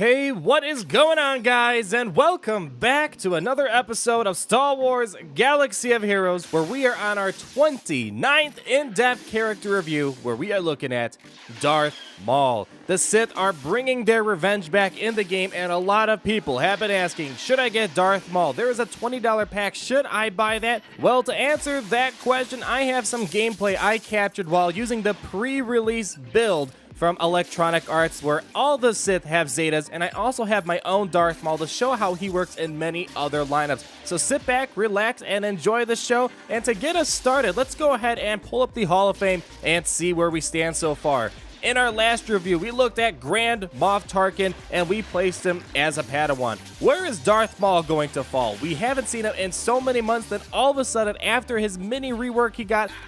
Hey, what is going on, guys, and welcome back to another episode of Star Wars Galaxy of Heroes, where we are on our 29th in-depth character review, where we are looking at Darth Maul. The Sith are bringing their revenge back in the game, and a lot of people have been asking, should I get Darth Maul? There is a $20 pack, should I buy that? Well, to answer that question, I have some gameplay I captured while using the pre-release build from Electronic Arts, where all the Sith have Zetas, and I also have my own Darth Maul to show how he works in many other lineups. So sit back, relax, and enjoy the show. And to get us started, let's go ahead and pull up the Hall of Fame and see where we stand so far. In our last review, we looked at Grand Moff Tarkin, and we placed him as a Padawan. Where is Darth Maul going to fall? We haven't seen him in so many months that all of a sudden, after his mini rework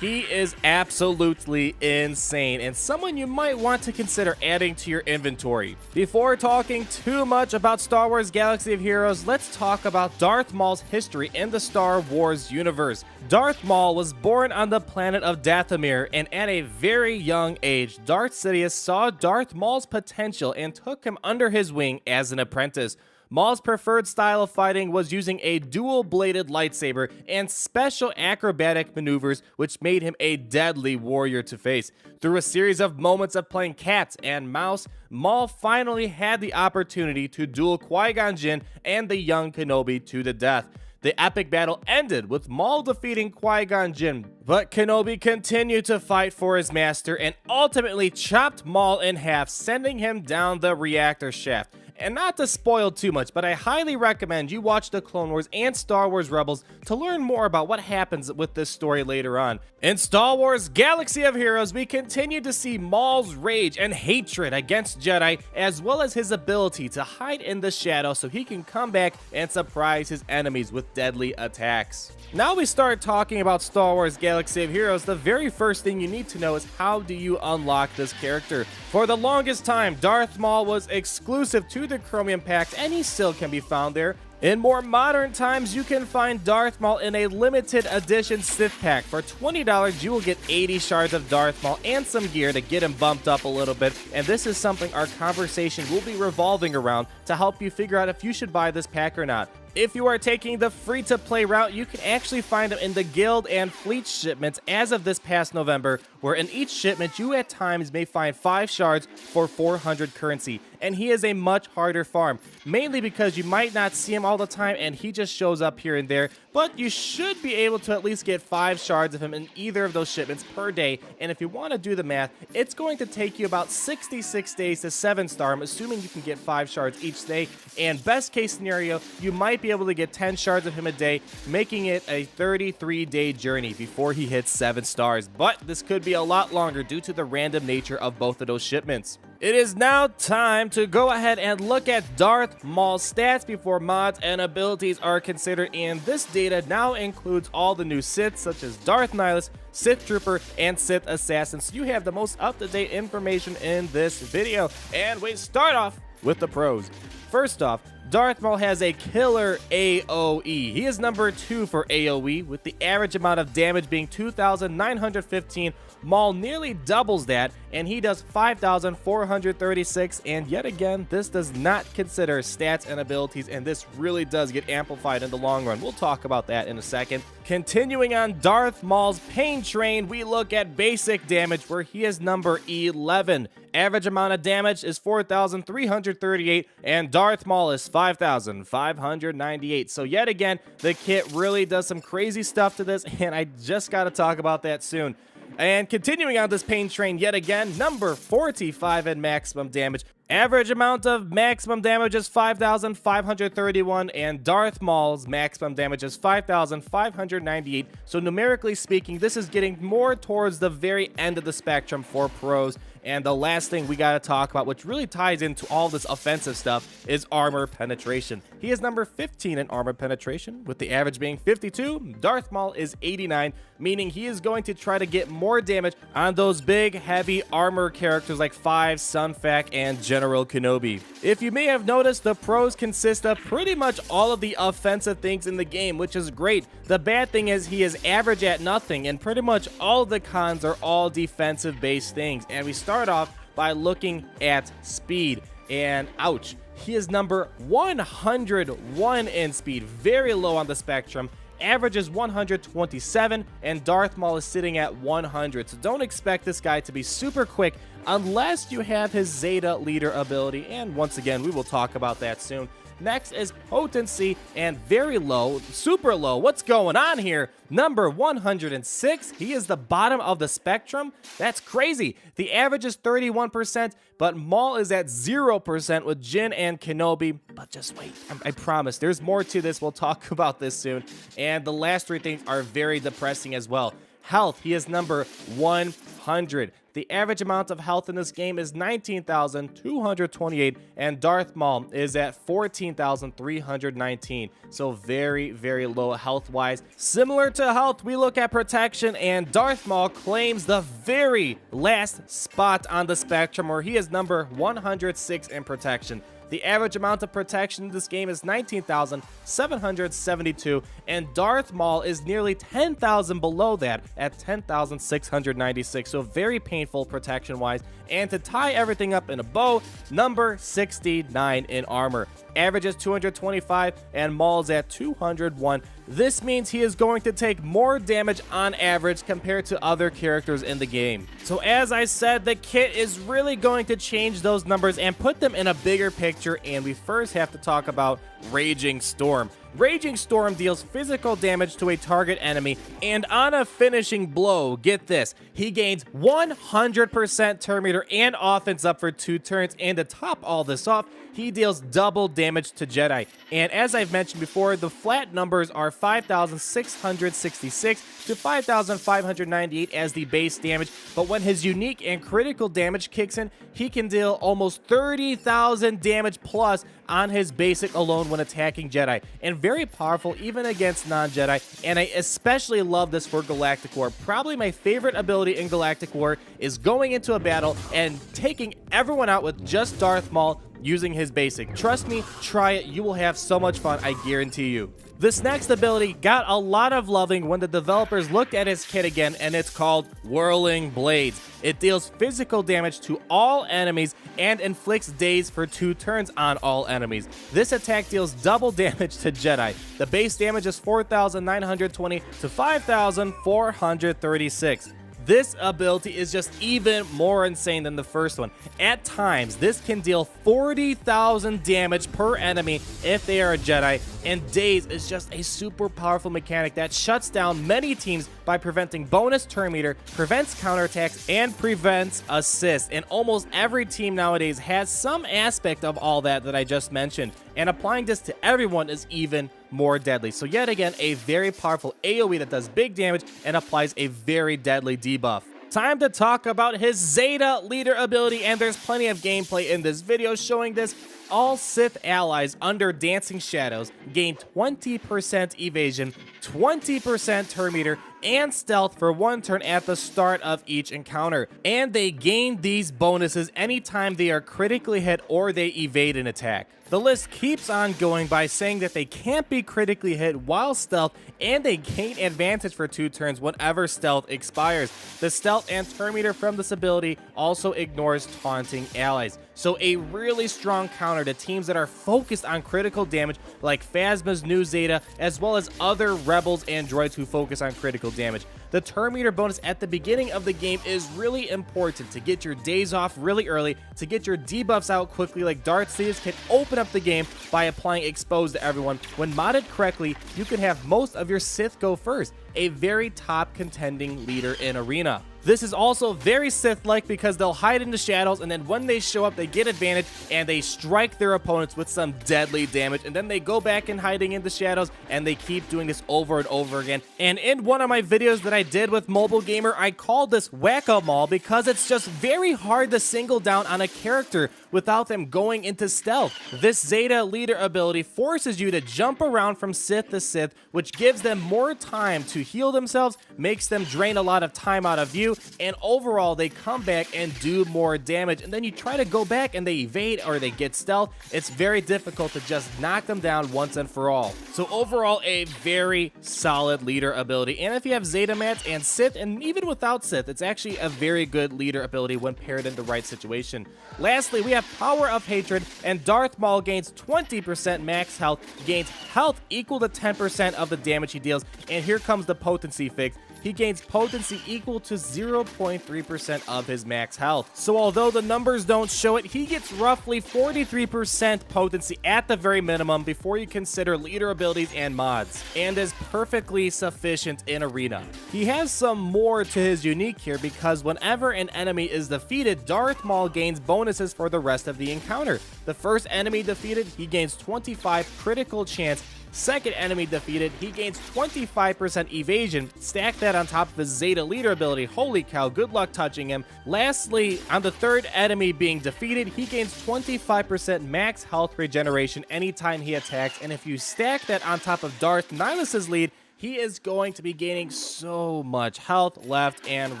he is absolutely insane, and someone you might want to consider adding to your inventory. Before talking too much about Star Wars Galaxy of Heroes, let's talk about Darth Maul's history in the Star Wars universe. Darth Maul was born on the planet of Dathomir, and at a very young age, Darth Sidious saw Darth Maul's potential and took him under his wing as an apprentice. Maul's preferred style of fighting was using a dual-bladed lightsaber and special acrobatic maneuvers, which made him a deadly warrior to face. Through a series of moments of playing cat and mouse, Maul finally had the opportunity to duel Qui-Gon Jinn and the young Kenobi to the death. The epic battle ended with Maul defeating Qui-Gon Jinn, but Kenobi continued to fight for his master and ultimately chopped Maul in half, sending him down the reactor shaft. And not to spoil too much, but I highly recommend you watch the Clone Wars and Star Wars Rebels to learn more about what happens with this story later on. In Star Wars Galaxy of Heroes, we continue to see Maul's rage and hatred against Jedi, as well as his ability to hide in the shadow so he can come back and surprise his enemies with deadly attacks. Now we start talking about Star Wars Galaxy of Heroes, the very first thing you need to know is how do you unlock this character. For the longest time, Darth Maul was exclusive to the Chromium Pact, and he still can be found there. In more modern times, you can find Darth Maul in a limited edition Sith pack. For $20, you will get 80 shards of Darth Maul and some gear to get him bumped up a little bit, and this is something our conversation will be revolving around to help you figure out if you should buy this pack or not. If you are taking the free-to-play route, you can actually find him in the guild and fleet shipments as of this past November, where in each shipment you at times may find 5 shards for 400 currency, and he is a much harder farm, mainly because you might not see him all the time and he just shows up here and there, but you should be able to at least get 5 shards of him in either of those shipments per day, and if you want to do the math, it's going to take you about 66 days to 7-star him, assuming you can get 5 shards each day, and best case scenario, you might be able to get 10 shards of him a day, making it a 33-day journey before he hits 7 stars, but this could be a lot longer due to the random nature of both of those shipments. It is now time to go ahead and look at Darth Maul's stats before mods and abilities are considered, and this data now includes all the new Siths such as Darth Nihilus, Sith Trooper, and Sith Assassin, so you have the most up-to-date information in this video. And we start off with the pros. First off, Darth Maul has a killer AoE. He is number 2 for AoE, with the average amount of damage being 2,915. Maul nearly doubles that, and he does 5,436, and yet again, this does not consider stats and abilities, and this really does get amplified in the long run. We'll talk about that in a second. Continuing on Darth Maul's pain train, we look at basic damage, where he is number 11. Average amount of damage is 4,338, and Darth Maul is 5,598. So yet again, the kit really does some crazy stuff to this, and I just gotta talk about that soon. And continuing on this pain train yet again, number 45 in maximum damage. Average amount of maximum damage is 5,531, and Darth Maul's maximum damage is 5,598. So numerically speaking, this is getting more towards the very end of the spectrum for pros. And the last thing we gotta talk about, which really ties into all this offensive stuff, is armor penetration. He is number 15 in armor penetration, with the average being 52. Darth Maul is 89, meaning he is going to try to get more damage on those big, heavy armor characters like Five, Sun Fac, and General Kenobi. If you may have noticed, the pros consist of pretty much all of the offensive things in the game, which is great. The bad thing is he is average at nothing, and pretty much all of the cons are all defensive-based things. And we start off by looking at speed, and ouch. he is number 101 in speed, very low on the spectrum. Average is 127, and Darth Maul is sitting at 100. So don't expect this guy to be super quick unless you have his Zeta leader ability, and once again, we will talk about that soon. Next is potency, and very low, super low. What's going on here? Number 106. He is the bottom of the spectrum. That's crazy. The average is 31%, but Maul is at 0% with Jin and Kenobi. But just wait, I promise, there's more to this. We'll talk about this soon. And the last three things are very depressing as well. Health, he is number 100. The average amount of health in this game is 19,228, and Darth Maul is at 14,319. So very, very low health-wise. Similar to health, we look at protection, and Darth Maul claims the very last spot on the spectrum, where he is number 106 in protection. The average amount of protection in this game is 19,772, and Darth Maul is nearly 10,000 below that at 10,696, so very painful protection-wise. And to tie everything up in a bow, number 69 in armor. Average is 225, and Maul's at 201. This means he is going to take more damage on average compared to other characters in the game. So as I said, the kit is really going to change those numbers and put them in a bigger picture, and we first have to talk about Raging Storm. Raging Storm deals physical damage to a target enemy, and on a finishing blow, get this, he gains 100% turn meter and offense up for 2 turns, and to top all this off, he deals double damage to Jedi. And as I've mentioned before, the flat numbers are 5,666 to 5,598 as the base damage, but when his unique and critical damage kicks in, he can deal almost 30,000 damage plus on his basic alone when attacking Jedi, and very powerful even against non-Jedi. And I especially love this for Galactic War. Probably my favorite ability in Galactic War is going into a battle and taking everyone out with just Darth Maul using his basic. Trust me, try it. You will have so much fun, I guarantee you. This next ability got a lot of loving when the developers looked at his kit again, and it's called Whirling Blades. It deals physical damage to all enemies and inflicts daze for 2 turns on all enemies. This attack deals double damage to Jedi. The base damage is 4,920 to 5,436. This ability is just even more insane than the first one. At times, this can deal 40,000 damage per enemy if they are a Jedi, and Daze is just a super powerful mechanic that shuts down many teams by preventing bonus turn meter, prevents counterattacks, and prevents assists. And almost every team nowadays has some aspect of all that I just mentioned, and applying this to everyone is even more deadly. So yet again, a very powerful AoE that does big damage and applies a very deadly debuff. Time to talk about his Zeta leader ability, and there's plenty of gameplay in this video showing this. All Sith allies under Dancing Shadows gain 20% evasion, 20% turn meter, and stealth for 1 turn at the start of each encounter. And they gain these bonuses anytime they are critically hit or they evade an attack. The list keeps on going by saying that they can't be critically hit while stealth, and they gain advantage for 2 turns whenever stealth expires. The stealth and turn meter from this ability also ignores taunting allies. So a really strong counter to teams that are focused on critical damage like Phasma's new Zeta, as well as other rebels and droids who focus on critical damage. The turn meter bonus at the beginning of the game is really important to get your days off really early, to get your debuffs out quickly, like Darth Sidious can open up the game by applying Expose to everyone. When modded correctly, you can have most of your Sith go first, a very top contending leader in Arena. This is also very Sith-like because they'll hide in the shadows, and then when they show up, they get advantage and they strike their opponents with some deadly damage, and then they go back in hiding in the shadows, and they keep doing this over and over again. And in one of my videos that I did with Mobile Gamer, I called this Whack-A-Mole because it's just very hard to single down on a character without them going into stealth. This Zeta leader ability forces you to jump around from Sith to Sith, which gives them more time to heal themselves, makes them drain a lot of time out of you, you, and overall they come back and do more damage, and then you try to go back and they evade or they get stealth. It's very difficult to just knock them down once and for all. So overall, a very solid leader ability, and if you have Zeta mats and Sith, and even without Sith, it's actually a very good leader ability when paired in the right situation. Lastly, we have Power of Hatred, and Darth Maul gains 20% max health, gains health equal to 10% of the damage he deals, and here comes the potency fix. He gains potency equal to 0.3% of his max health. So although the numbers don't show it, he gets roughly 43% potency at the very minimum before you consider leader abilities and mods, and is perfectly sufficient in Arena. He has some more to his unique here because whenever an enemy is defeated, Darth Maul gains bonuses for the rest of the encounter. The first enemy defeated, he gains 25 critical chance. Second enemy defeated, he gains 25% evasion. Stack that on top of his Zeta leader ability. Holy cow, good luck touching him. Lastly, on the third enemy being defeated, he gains 25% max health regeneration anytime he attacks. And if you stack that on top of Darth Nihilus' lead, he is going to be gaining so much health left and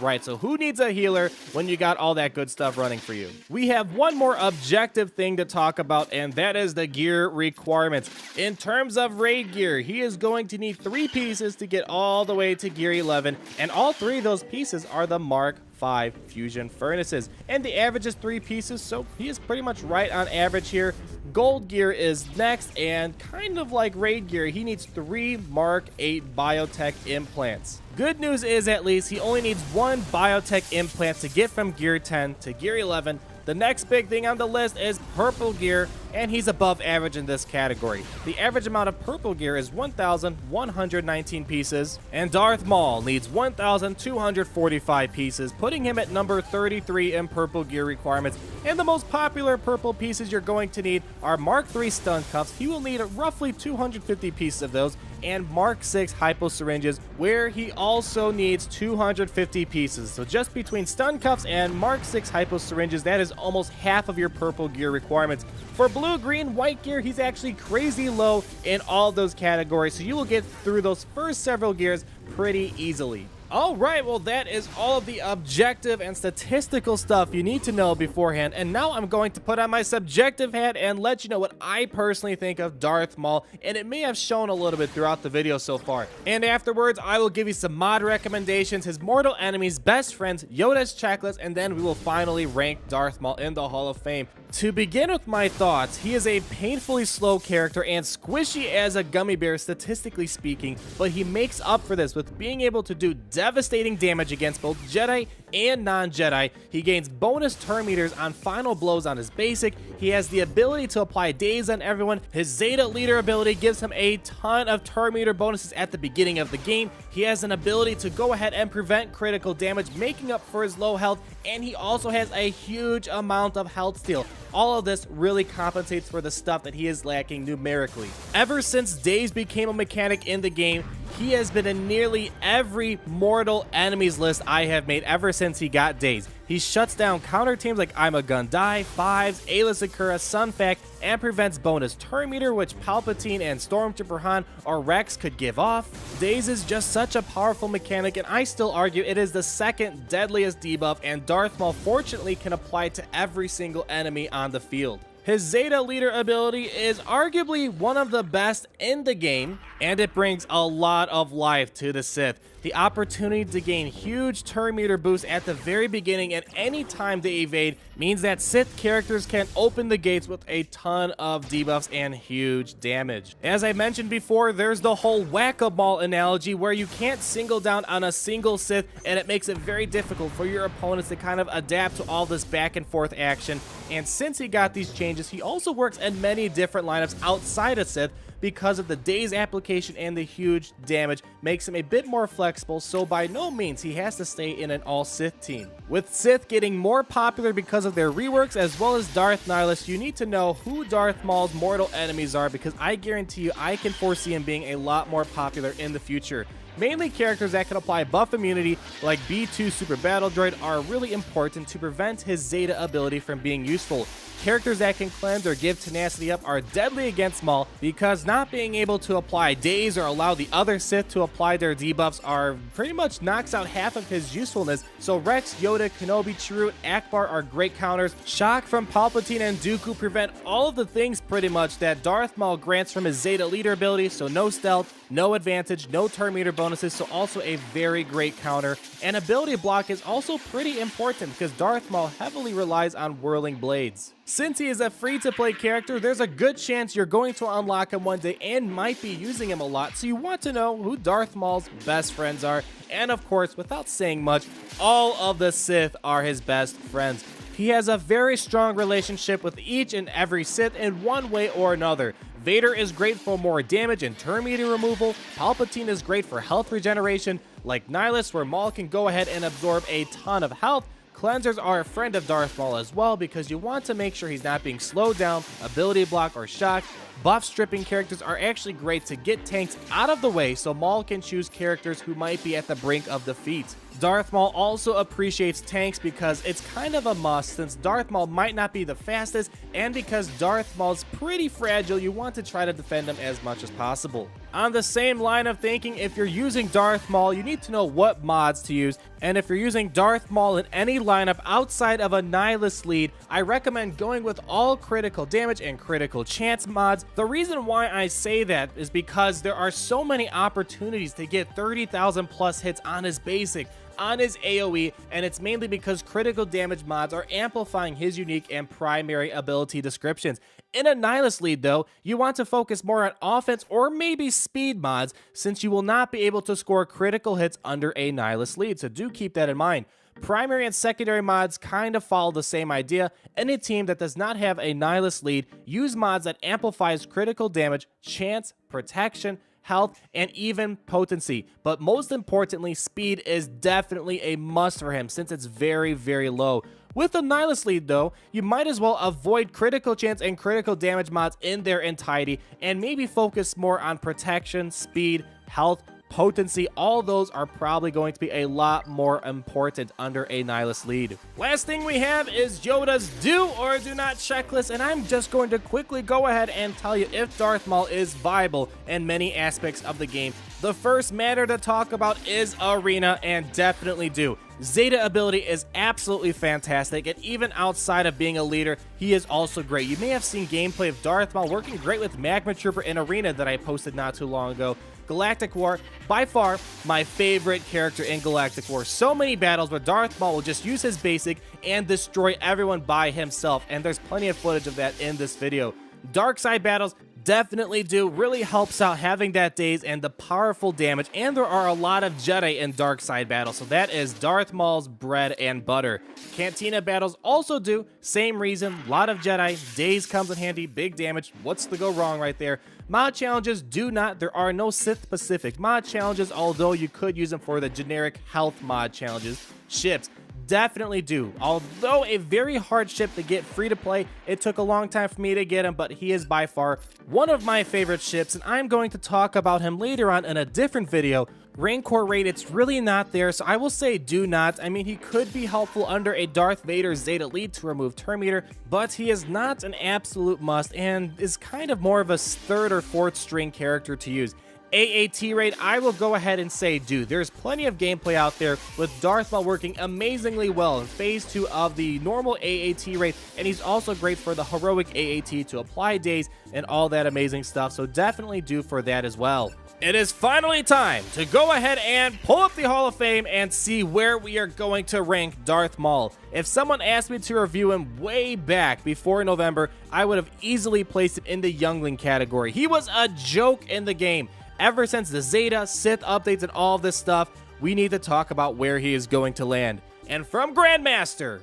right. So who needs a healer when you got all that good stuff running for you? We have one more objective thing to talk about, and that is the gear requirements. In terms of raid gear, he is going to need 3 pieces to get all the way to gear 11, and all 3 of those pieces are the Mark 5 fusion furnaces, and the average is 3 pieces, so he is pretty much right on average here. Gold gear is next, and kind of like raid gear, he needs 3 Mark 8 biotech implants. Good news is at least he only needs 1 biotech implant to get from gear 10 to gear 11. The next big thing on the list is purple gear, and he's above average in this category. The average amount of purple gear is 1,119 pieces, and Darth Maul needs 1,245 pieces, putting him at number 33 in purple gear requirements. And the most popular purple pieces you're going to need are Mark 3 stun cuffs. He will need roughly 250 pieces of those, and Mark 6 hypo syringes, where he also needs 250 pieces. So just between stun cuffs and Mark 6 hypo syringes, that is almost half of your purple gear requirements. For blue, green, white gear, he's actually crazy low in all of those categories, so you will get through those first several gears pretty easily. Alright, well that is all of the objective and statistical stuff you need to know beforehand, and now I'm going to put on my subjective hat and let you know what I personally think of Darth Maul, and it may have shown a little bit throughout the video so far. And afterwards, I will give you some mod recommendations, his mortal enemies, best friends, Yoda's checklist, and then we will finally rank Darth Maul in the Hall of Fame. To begin with my thoughts, he is a painfully slow character and squishy as a gummy bear statistically speaking, but he makes up for this with being able to do devastating damage against both Jedi and non-Jedi. He gains bonus turn meters on final blows on his basic. He has the ability to apply daze on everyone. His Zeta leader ability gives him a ton of turn meter bonuses at the beginning of the game. He has an ability to go ahead and prevent critical damage, making up for his low health, and he also has a huge amount of health steal. All of this really compensates for the stuff that he is lacking numerically. Ever since Daze became a mechanic in the game, he has been in nearly every mortal enemies list I have made ever since he got Daze. He shuts down counter teams like I'm a Gun Die, Fives, Aayla Secura, Sun Fact, and prevents bonus turn meter, which Palpatine and Stormtrooper Han or Rex could give off. Daze is just such a powerful mechanic, and I still argue it is the second deadliest debuff, and Darth Maul fortunately can apply to every single enemy on the field. His Zeta leader ability is arguably one of the best in the game, and it brings a lot of life to the Sith. The opportunity to gain huge turn meter boosts at the very beginning and any time they evade means that Sith characters can open the gates with a ton of debuffs and huge damage. As I mentioned before, there's the whole whack-a-mole analogy where you can't single down on a single Sith, and it makes it very difficult for your opponents to kind of adapt to all this back and forth action. And since he got these changes, he also works in many different lineups outside of Sith, because of the Daze application and the huge damage makes him a bit more flexible, so by no means he has to stay in an all Sith team. With Sith getting more popular because of their reworks as well as Darth Nihilus, you need to know who Darth Maul's mortal enemies are, because I guarantee you I can foresee him being a lot more popular in the future. Mainly characters that can apply buff immunity like B2 Super Battle Droid are really important to prevent his Zeta ability from being useful. Characters that can cleanse or give tenacity up are deadly against Maul because not being able to apply daze or allow the other Sith to apply their debuffs are pretty much knocks out half of his usefulness. So Rex, Yoda, Kenobi, Chirrut, Akbar are great counters. Shock from Palpatine and Dooku prevent all of the things pretty much that Darth Maul grants from his Zeta leader ability, so no stealth, no advantage, no turn meter bonuses, so also a very great counter. And ability block is also pretty important because Darth Maul heavily relies on whirling blades. Since he is a free-to-play character, there's a good chance you're going to unlock him one day and might be using him a lot, so you want to know who Darth Maul's best friends are. And of course, without saying much, all of the Sith are his best friends. He has a very strong relationship with each and every Sith in one way or another. Vader is great for more damage and turn meter removal. Palpatine is great for health regeneration, like Nihilus, where Maul can go ahead and absorb a ton of health. Cleansers are a friend of Darth Maul as well because you want to make sure he's not being slowed down, ability block, or shocked. Buff stripping characters are actually great to get tanks out of the way so Maul can choose characters who might be at the brink of defeat. Darth Maul also appreciates tanks because it's kind of a must since Darth Maul might not be the fastest, and because Darth Maul's pretty fragile, you want to try to defend him as much as possible. On the same line of thinking, if you're using Darth Maul, you need to know what mods to use, and if you're using Darth Maul in any lineup outside of a Nihilus lead, I recommend going with all critical damage and critical chance mods. The reason why I say that is because there are so many opportunities to get 30,000 plus hits on his basic, on his AoE, and it's mainly because critical damage mods are amplifying his unique and primary ability descriptions. In a Nihilus lead though, you want to focus more on offense or maybe speed mods since you will not be able to score critical hits under a Nihilus lead, so do keep that in mind. Primary and secondary mods kind of follow the same idea. Any team that does not have a Nihilus lead, use mods that amplifies critical damage, chance, protection, health, and even potency. But most importantly, speed is definitely a must for him since it's very, very low. With a Nihilus lead though, you might as well avoid critical chance and critical damage mods in their entirety and maybe focus more on protection, speed, health, potency. All those are probably going to be a lot more important under a Nihilus lead. Last thing we have is Yoda's do or do not checklist, and I'm just going to quickly go ahead and tell you if Darth Maul is viable in many aspects of the game. The first matter to talk about is Arena, and definitely do. Zeta ability is absolutely fantastic, and even outside of being a leader, he is also great. You may have seen gameplay of Darth Maul working great with Magma Trooper in Arena that I posted not too long ago. Galactic War, by far my favorite character in Galactic War. So many battles where Darth Maul will just use his basic and destroy everyone by himself, and there's plenty of footage of that in this video. Dark side battles definitely do. Really helps out having that daze and the powerful damage, and there are a lot of Jedi in dark side battles, so that is Darth Maul's bread and butter. Cantina battles also do, same reason, a lot of Jedi, daze comes in handy, big damage, what's to go wrong right there. Mod challenges do not, there are no Sith specific mod challenges, although you could use them for the generic health mod challenges. Ships definitely do. Although a very hard ship to get free to play, it took a long time for me to get him, but he is by far one of my favorite ships, and I'm going to talk about him later on in a different video. Rancor rate, it's really not there, so I will say do not. I mean, he could be helpful under a Darth Vader Zeta lead to remove turn meter, but he is not an absolute must and is kind of more of a third or fourth string character to use. AAT rate, I will go ahead and say do. There's plenty of gameplay out there with Darth Maul working amazingly well in phase 2 of the normal AAT rate, and he's also great for the heroic AAT to apply daze and all that amazing stuff, so definitely do for that as well. It is finally time to go ahead and pull up the Hall of Fame and see where we are going to rank Darth Maul. If someone asked me to review him way back before November, I would have easily placed him in the Youngling category. He was a joke in the game. Ever since the Zeta, Sith updates, and all this stuff, we need to talk about where he is going to land. And from Grandmaster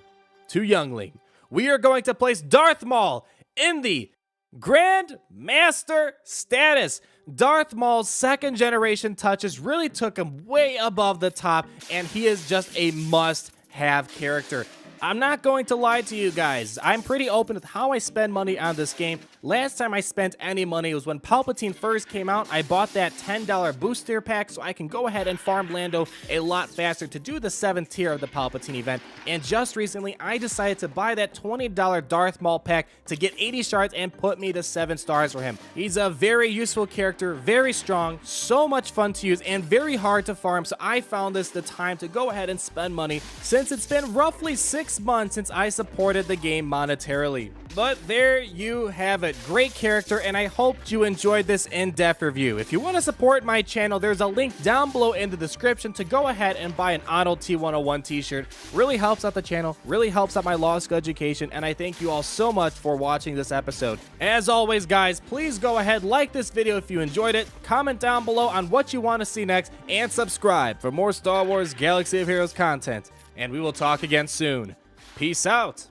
to Youngling, we are going to place Darth Maul in the Grandmaster status. Darth Maul's second generation touches really took him way above the top, and he is just a must-have character. I'm not going to lie to you guys. I'm pretty open with how I spend money on this game. Last time I spent any money was when Palpatine first came out. I bought that $10 booster pack so I can go ahead and farm Lando a lot faster to do the 7th tier of the Palpatine event. And just recently, I decided to buy that $20 Darth Maul pack to get 80 shards and put me to 7 stars for him. He's a very useful character, very strong, so much fun to use, and very hard to farm, so I found this the time to go ahead and spend money since it's been roughly 6 months since I supported the game monetarily. But there you have it. Great character, and I hope you enjoyed this in-depth review. If you want to support my channel, there's a link down below in the description to go ahead and buy an AhnaldT101 T-Shirt. Really helps out the channel, really helps out my law school education, and I thank you all so much for watching this episode. As always, guys, please go ahead, like this video if you enjoyed it, comment down below on what you want to see next, and subscribe for more Star Wars Galaxy of Heroes content. And we will talk again soon. Peace out.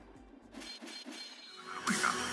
We got